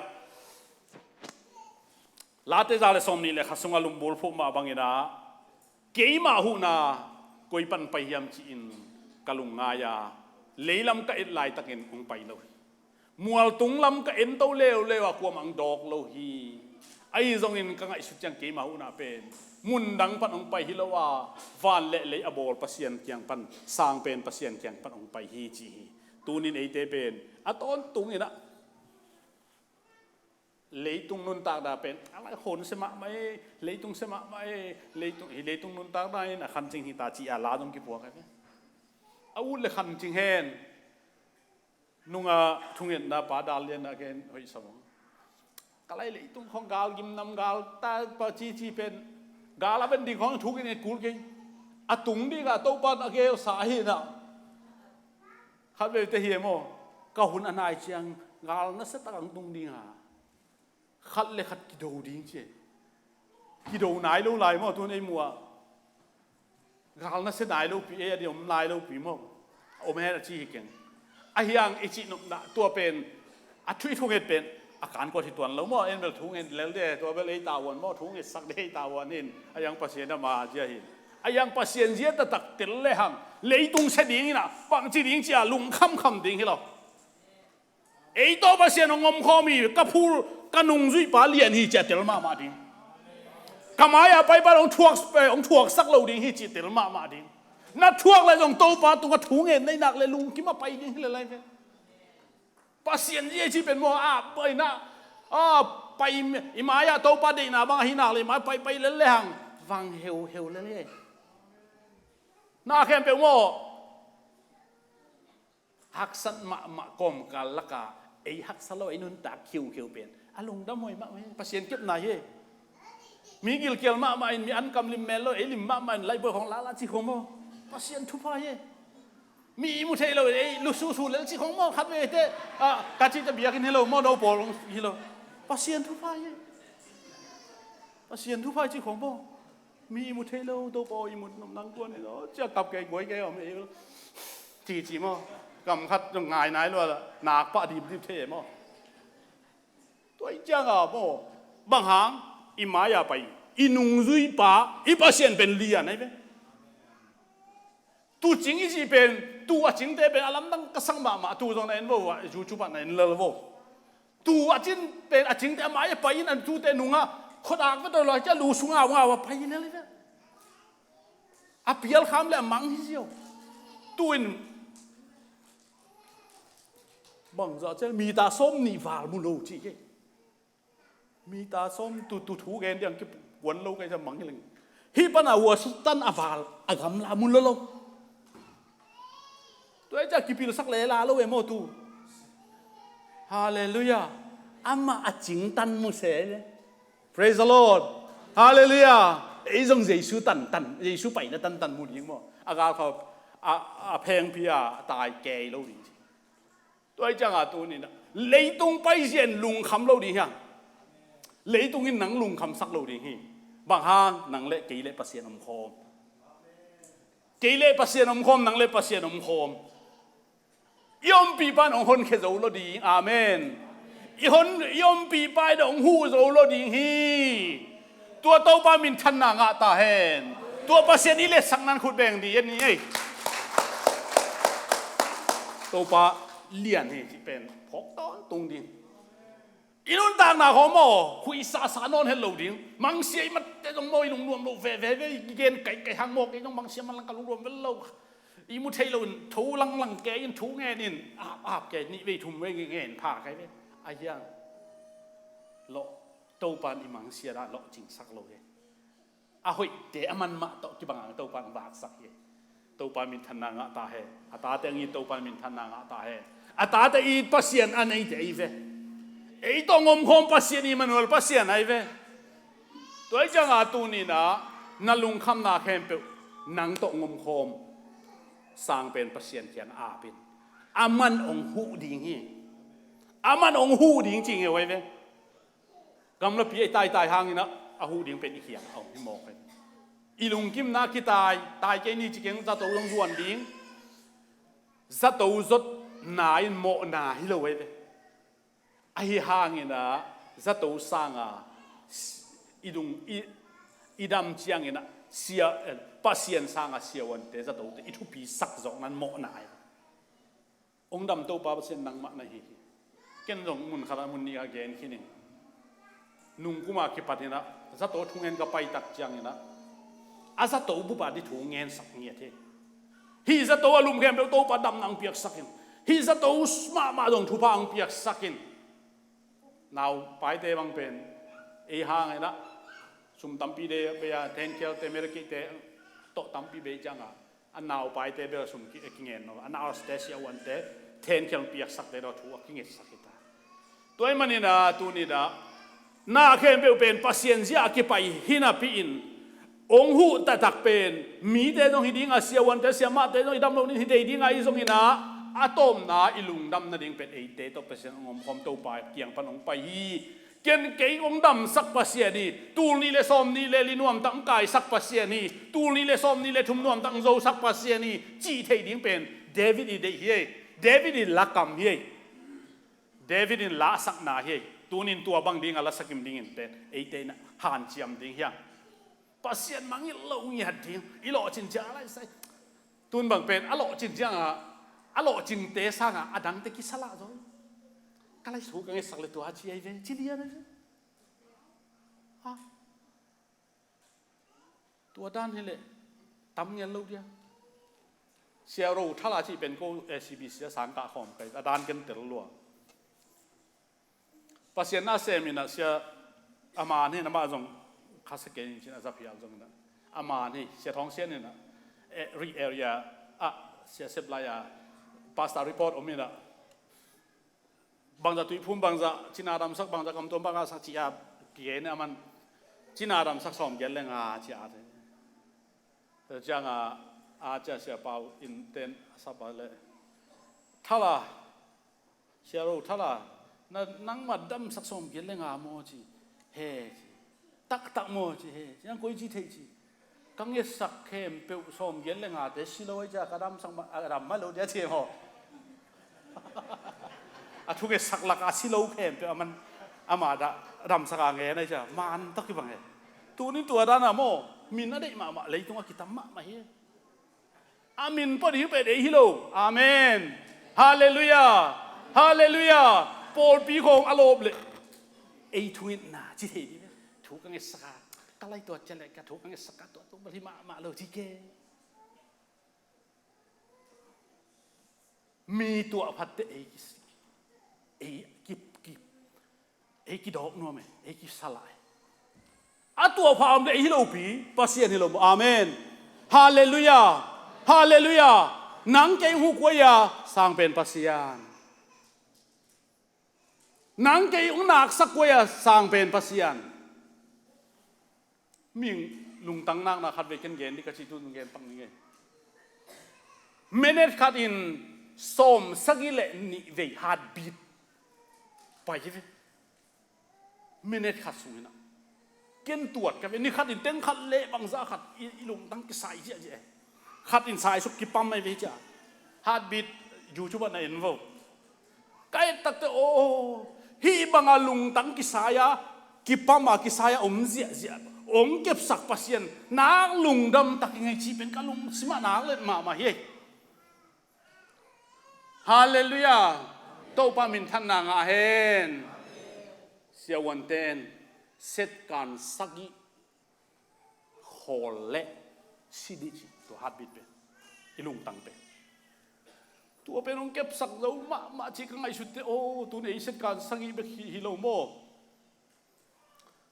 ลาเตจาเลสอมนี่เลยข้าสงลุมบูลพูมาบังเงินะเกี่ยมาหูนากุยปันไปยามจีนกะลุงงายาเลลำก็เอ็นลายตะเงินคงไปเลยมัวตุงลำก็เอ็นเต้าเลวเลวกว่ามังดอกโลฮีไอ้ทรงอินก็ไงสุดจังเกี่ยมาหูนาเป็นมุนดังปันองไปฮิลว่าวันเละเลยอบอลปัสยันเกียงปันสร้างเป็นปัสยันเกียงปันองไปฮีจีตูนินไอเตเป็นอัตอนตุงนี่นะเลยตุงนุนตากดาเป็นอะไรคนเสมาไม่เลยตุงเสมาไม่เลยตุงนุนตากได้นะคันจริงที่ตาจีอาลาตรงกี่พวกไงอาวุธเลยคันจริงเห็นนุ่งทุ่งเงินดาปาดาเลียนอะไรเฮ้ยสมองก็เลยตุงของกาลกิมน้ำกาลตาปาจีเป็นกาลเป็นดีของทุกอย่างกูกินอะตุงดีกะโตปานอะเกลสาเหตุนะขัดเวทเฮียโมก็หุ่นอนายเชียงกาลนั่นเสตังตุงดีงาขัดเลยขัดกิโดดิ้งเช่กิโดไหนลูกไหลมั่วตัวในมัวกาลนั่นเสไหนลูกปีเดียวมันไหลลูกปีมั่วโอเมฮะชี้เก่งไอ้ยังไอ้จีนุนะตัวเป็นอัทุยทุ่งเงินเป็นอาการก็ที่ตัวเรามั่วเอ็นเป็นทุ่งเงินแล้วเด้ตัวเป็นเลยตาวันมั่วทุ่งเงินสักเด้ตาวันนี่ไอ้ยังปัสเซียนมาเจ้าหินไอ้ยังปัสเซียนเจ้าตักเตลเลยหังเลยตุงเสดิ้งนะบางจีดิ้งเจ้าลุงคำดิ้งให้เราไอ้ตัวปัสเซียนงมข้อมีกับพูกันนุ่งจุยปาเลียนฮีเจติลมาดิกำไมอะไปบ้านองทวกไปองทวกสักเหล่าดิ้งฮีเจติลมาดินัดทวกเลยองโตปาตัวถุงเงินในหนักเลยลุงคิดมาไปดิ้งเลยอะไรเนี่ย ปัสเซียนยี่ที่เป็นโมอาไปนะไปอิมายาโตปาดีนะบางหินาเลยมาไปเล่นๆหังฟังเฮลเล่นๆน่าแค่เป็นโมฮักสันมากรมกันละกาไอฮักสโลไอนุนตาคิวเป็นอารมณ์ดำมวยมากไหมปัสเซียนเก็บไหนมีกิลเกลมากไหมมีอันกำลิมเมลไอลิมมากไหมไลเบอร์ของลาจิของโมปัสเซียนทุพพายมีมุทัยเราลุสูเลจิของโมขัดเวทการที่จะเบียกินให้เราโมโนโปลงฮิโลปัสเซียนทุพพายปัสเซียนทุพพายจิของโมมีมุทัยเราโตปอยมุดนังกวนนี่เนาะจะกลับแกงวยแกออกมาเองจีโมกำคัดตรงไงไหนรู้ละหนักปะดีเท่โมตัวจังโมบางหางอิมายาไปอินุงซุยปะอิปัสเซียนเป็นเลียนไหนเว้ตัวจริงอีสิเป็นตัวจริงแต่เป็นอารมณ์ตั้งกษังมาตัวตรงนั้นว่าจูจูปันนั้นเลยว่าตัวจริงเป็นจริงแต่หมายไปนั่นตัวแต่นุ่งคนอ่านก็ตัวลอยจะรู้สุงว่าไปนั่นเลยนะอาเปียลคำเลยมังฮิเซียวตัวนึงบางจะมีตาส้มนี่วาลมุโลจีเกมีตาส้มตัวถูกเองเดียงก็วนโลกจะมังยังฮิปนาวัวสุดตันอาวาลอากำลามุโลตัวจะกิปิลสักเลลาโลเอโมตูฮาเลลูยาอามาจิงตันมุเสเล praise the Lord ฮาเลลูยาไอ้จงเยซูตันเยซูไปนะตันมุนิงโมอากาเขาเพลงพิอาตายแก่โลดีตัวจังตัวนี้นะเลยตรงไปเสียนลุงคำโลดีฮะเลยตรงนี้หนังลุงคำสักโลดีฮีบางฮานหนังเละกี่เละปัสเซียนอมโคมกี่เละปัสเซียนอมโคมหนังเละปัสเซียนอมโคมยอมปีบ้านของคนแค่โจโลดีอาเมนยอมปีบ้านของหูโจโลดีฮีตัวโตบ้านมินทันนางาตาเฮนตัวปัสเซียนนี่เละสังนั้นขุดแบ่งดีอย่างนี้โตป้าเลียนนี่ที่เป็นพกต้นตรงดินอีนุ่นต่างหน้าของโมคุยซาโนนเฮลโลดิงมังเสียมันแต่ต้องโมยลงรวมโลเว่เกณฑ์ไก่หางโมกต้องมังเสียมันลังกันลงรวมเวลโลอีมุเทลนทูลังแกยินทูแง่นินอาบแกนี่ไปทุ่มไว้เงี้ยผ่าใครเนี่ยไอ้ยังโลโตปานอีมังเสียได้โลจริงสักโลเฮ้เฮ้ยเดี๋ยวมันมาโตกี่บางโตปานบาดสักเฮ้โตปานมินทันนางตาเฮ้ตาแต่งี้โตปานมินทันนางตาเฮ้ตาแต่อีปัสเซียนอันไหนเดี๋ยวอีเว่ไอ้ตัวงมคมปัสเซียนอีมันวลปัสเซียนไอ้เว่ตัวไอ้จังตัวนี้นะนั่งลุงคำนาเข้มเปนังโตงมคมสร้างเป็นปัสเซียนเขียนอาเป็นอามันองหูดิ่งฮีอามันองหูดิ่งจริงเหรอไว้เว้กำลังพี่ไอ้ตายหางนี่นะอาหูดิ่งเป็นอีเขียนเอาที่มองไปอีลุงกิมนาคิตายแค่นี้จริงๆจะตัวลงส่วนดิ่งจะตัวจดนายโมนาฮิโลเว้ไอ้หางนี่นะจะตัวสร้างอีลุงอีดำเจียงนี่นะเสียปัสเซียนสร้างเสียวันเตจะตัวอีทุปีสักจอกนั้นโมนายองค์ดำตัวปัสเซียนนังมันนี่เก่งจงมุนขนาดมุนนี่อาเกนขี้นี่นุ่งกุมาคิดปัดนี่นะจะตัวทุ่งเงินก็ไปตักเจียงนี่นะอาจะตัวบุปผาที่ทุ่งเงินสักเงียเทฮีจะตัวลุมแกมเป็นตัวปัดดำนังเปียกสักกินฮีจะตัวมาดงทุพางเปียกสักกินนาวไปเตะบางเป็นไอ้ห่างไงนะสุมตั้มปีเดย์ไปแทนเคียวเตะเมริกิเตะโตตั้มปีเบจังอันนาวไปเตะเบลสุมกิเงินอันนาวสเตเซียวันเตะแทนเคียวเปียกสักเตะเราถูกกิเงินสักกิตาตัวมันนี่นะตัวนี้นะน่าเข้มเป็นปัสเซียนเสียกิไปหินาปีอินองหูตัดเป็นมีเตะตรงหิดิ้งอาเซียวันเตะเสียมาเตะตรงหิดำลงนี่หิเตะดิ้งไอ้ตรงหินะอาตอมนาอิลุงดำนั่นเองเป็นไอเตตปัสเซียนงมคอมโตไปเกี่ยงปนงไปฮีเกี่ยงเกี่ยงดำสักปัสเซียนี่ตูนี่เลสอมนี่เลลินวมตั้งกายสักปัสเซียนี่ตูนี่เลสอมนี่เลทุ่มนวมตั้งโจสักปัสเซียนี่จีเทดิ้งเป็นเดวิดอีเดฮีเดวิดอีลักกัมฮีเดวิดอีลาสักนาฮีตูนินตัวบังดิ้งอาลาสักิมดิ้งเป็นไอเตนะฮันเจียมดิ้งฮีปัสเซียนมังอีโลงยัดดิ้งอีโลจินจ้าอะไรใส่ตูนบังเป็นอโลจินจ้าอโลจิงเตสังอดังเตกิสละจ้อยก็เลยถูกกันไอ้สักเลตัวจีไอเวจีเลียนะฮะตัวด้านนี่เลยตั้มเงินลูกเดียวเสียรู้ถ้าเราที่เป็นกูSCBเสียสังกัดของไปด้านกันเตลลัว pasien na semina sia ama ni nama jong khasake ni na zapia jong na ama ni sia thong sia ni na re area sia seplaya pasta report omina bangza tui phum bangza china ram sak bangza kam tom banga sak chia kie ne aman china ram sak som gel lenga chia de janga cha sia pau in ten sabale thala sia ro thala na nang ma dam sak som gel lenga mo chi he tak mo chi he yang koi chi thei chi kang ye sak khem pe som gel lenga te siloi ja kadam sang ram ma lo dia che hoทุกสักลักอาศิโลเข้มเป็นมันอามาดารำสักอะไรนะจ๊ะมันตะกี้บังเฮตัวนี้ตัวด้านน่ะโมมินนั่นเองมาเลยตรงกิตามมาเฮอามินพอดีไปเดี๋ยวฮิโลอาเมนฮาเลลูยาฮาเลลูยาโปรปีของอารมณ์เลยไอ้ทุนน่ะจิตเฮดีถูกกันสักก็ไล่ตัวเจริญกันถูกกันสักตัวบริมาเลยที่เกมีตัวพัดเตะกิดอกนัวไหมกิสลายตัวพามเลยฮิโลปีปัสยานิโลอาเมนฮาเลลูยาฮาเลลูยานังเกงหุกวยาสร้างเป็นปัสยานนังเกงนักสักวยาสร้างเป็นปัสยานมิงลุงตั้งนักนะขัดเวกันเกนที่กระชิตุนเกนตั้งนี้ไงเมเนตขัดอินส้มสักิเลนิเวฮาร์ดบีทไปใช่ไหมไม่เน็ตขัดสูงนะเกณฑ์ตรวจกันนี่ขัดอินเต้งขัดเละบางซาขัดอีลุงตั้งกิสายเจ๊ะขัดอินสายสุกิปั๊มไม่เวจ้าฮาร์ดบีทอยู่ชุบในอินโวใกล้ตัดแต่โอ้ฮีบางลุงตั้งกิสายกิปั๊มกิสายอมเสียอมเก็บสักปัสยันนางลุงดำตักยังไงชีเป็นกันลุงสิมานางเลยมาเฮ้ฮาเลลูยาโตปามินท่านนางอาเฮนเสียวันเตนเซตการสักิโฮเล่สิดิจิตัวฮัดบิดเป็นอิลุงตังเป็นตัวเป็นองเก็บสักเรามาชิคังไอสุดเตโอตัวนี้เซตการสักิเป็นฮิโลโม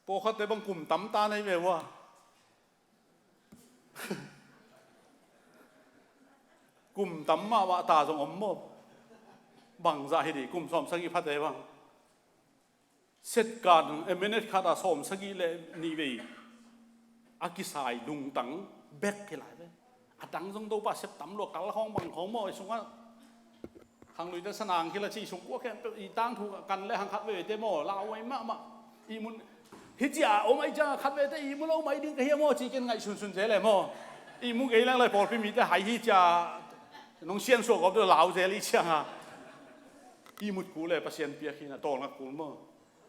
โปขัดแต่บางกลุ่มตั้มตาในเวว่ากลุ่มตั้มมาว่าตาจงอมโมบังซาฮิดีกุมสอมสกีพัดเอวังเสร็จการเมเนตขาดสอมสกีเลนีวีอากิสายดุงตังเบกกี่หลายเลยอาดังจงโตป่าเสพตั้มโลกัลห้องบังของโมไอสงว่าทางลุยจะสนางที่ละชีสงกัวแค่อีตั้งถูกกันและทางคัดเวทโมลาวไว้มาอีมุนฮิจิอาโอไม่จ้าคัดเวทอีมุนเอาไม่ดึงเฮียโมจีกันไงชุนเจเลยโมอีมุนเอลังเลยพอพิมีแต่หายฮิจิอาน้องเชียนสวกับตัวลาวเจลิช่างอ่ะอีมุดกูเลยปัสยันเปียกินะโตนักกูมั้ง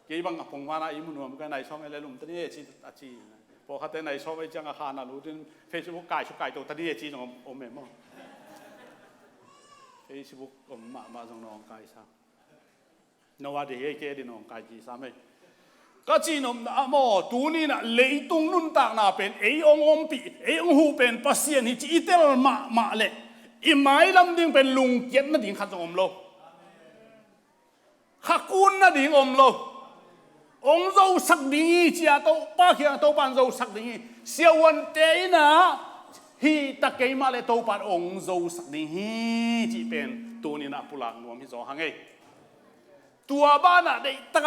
เกี่ยบังกับพงมานะอีมุนมันก็ในช่องอะไรลุมตอนนี้จีอาจีพอเขาแต่ในช่องไอ้จังอาคารน่ะรู้ถึงเฟซบุ๊กไก่ชุกไก่ตัวตอนนี้จีน้องอมเมมั้งเฟซบุ๊กอมมาจงน้องไก่ซะนว่าเดี๋ยวเกี่ยดิน้องไก่จีซ้ำไหมก็จีน้องอะโมตัวนี้น่ะเลยตรงนุ่นต่างน่ะเป็นไอ้องอมปีไอ้องหูเป็นปัสยันที่จีเตลมาเลยอีไม้ลำดิ่งเป็นลุงเกียรตินั่นดิ่งขัดจงอมโลขักกุนน่ะดิ่งอมโลองเราสักดิ่งจีอาโตป้าเขียนโตปันเราสักดิ่งเสียวันเตยนะฮีตะเกยมาเลยโตปันองเราสักดิ่งจีเป็นตัวนี้นะปุลังนวมที่สองหังไงตัวบ้านน่ะได้ตะ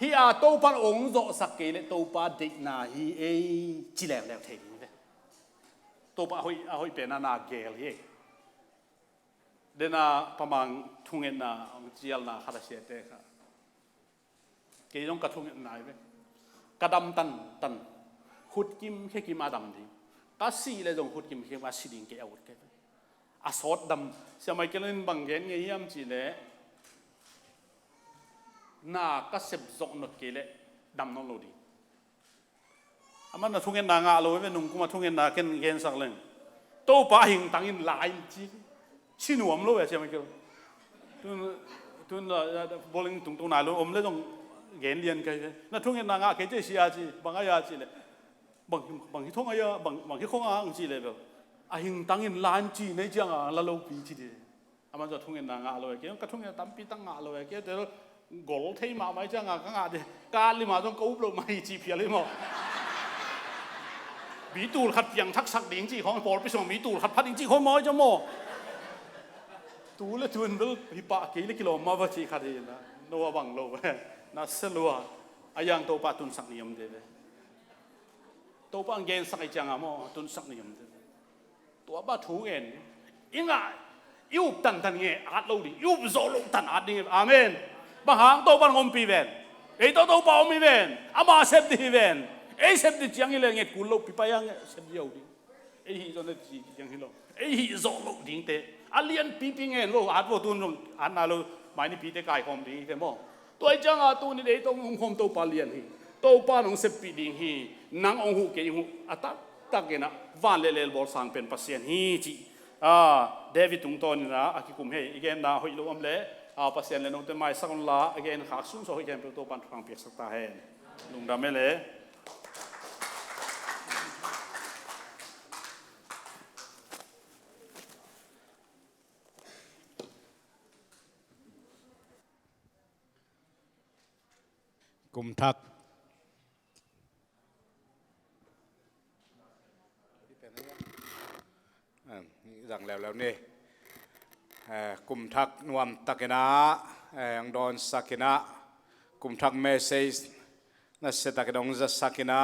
ฮีอาโตปันองเราสักเกยเลยโตปันเด็กน่ะฮีเอจีแล้วเทงเลยโตปันหอยเป็นนาเกลเฮเดน่าประมาณทุ่งเงินน่ะเจียลน่ะขาดเสียเตะค่ะเกี่ยงกับทุ่งเงินไหนเว้กระดำตันขุดกิมแค่กิมอาดำดีก็สีเลยจงขุดกิมแค่ว่าสีดิ่งเกี่ยวกันอาสอดดำสมัยเกลินบังเกนเงี้ยมจีเล่น่าก็เสพจงนกเกล็ดดำน้องโลดีอามันน่ะทุ่งเงินนางาโลเว้นุ่งกูมาทุ่งเงินนาเกนสักเล่งโตป้าหิงตังอินหลายจีชินวมโลเว้ใช่ไหมครับทุนบอลลิงตรงไหนโลอมเลยต้องเรียนกันนั่นทุ่งเงินนางาเกจิเสียจีบางอายาจีเลยบางที่ทุ่งอายาบางที่คงอ่างจีเลยแบบหิงตังอินล้านจีในจังอ่ะละโลปีจีเดียอามันจะทุ่งเงินนางาโลเกี่ยวกับทุ่งเงินตั้มปีตั้งงาโลเกี่ยวแต่ กอลเทมาไม่จังอ่ะก็งาเดการลิมาต้องกู้ลงมาจีเพียเลยมั้งมีตูขัดยังทักษะดิ้งจีของปอลไปส่งมีตูขัดพัดดิ้งจีของมอยจะโมตูเลตุนเบลฮิปะกี่ลิกิโลมาวัชิขัดเองนะนัวบังโลน่าเสลัวอายังโตปาตุนสักนิยมเดเลยโตปาเกณฑ์สักจังอ่ะโมตุนสักนิยมเดตัวบ้าถูเงินยังไงยุบตันเงี้ยอาดโลดิยุบโซโลตันอาดนี่อาเมนบางครั้งโตปางอมปีเวนไอ้โตปาอมปีเวนอามาเซฟดีเวนไอ้เซฟดีจังยี่เลยเงี้ยกุลโลปีไปยังเซฟดีเอาดิไอ้ฮีโซนเดจีจังฮีโลไอ้ฮีโซโลดิ้งเตอาเลียนปีเงี้ยโลอาดโวตุนโลอาดนาโลไม่นี่ปีเตกายคอมดิ้งเตโมตัวไอ้จังอาตัวนี่เด็กต้องคมโตปาเลียนฮีโตปาหนงเซฟปีดิ้งฮีนังองหูเกยหูอัตตักเกนะวันเลบอลสังเป็นปัสเซียนฮีจีเดวิดตุงตอนนี่นะอากิคุมเฮอีกนะหอยลูกอมเล่ปัสเซียนเลนองเตไม่สักคนละอีกขาสุ่มโซ่อีกเป็นตัวปันฟังเปียกสักตาเฮลุงดำเมเล่กุมทักดังแล้วนี่กุมทักนวมตักนะอังดอนสักนะกุมทักเมสเซสนัสเซตักดองจะสักนะ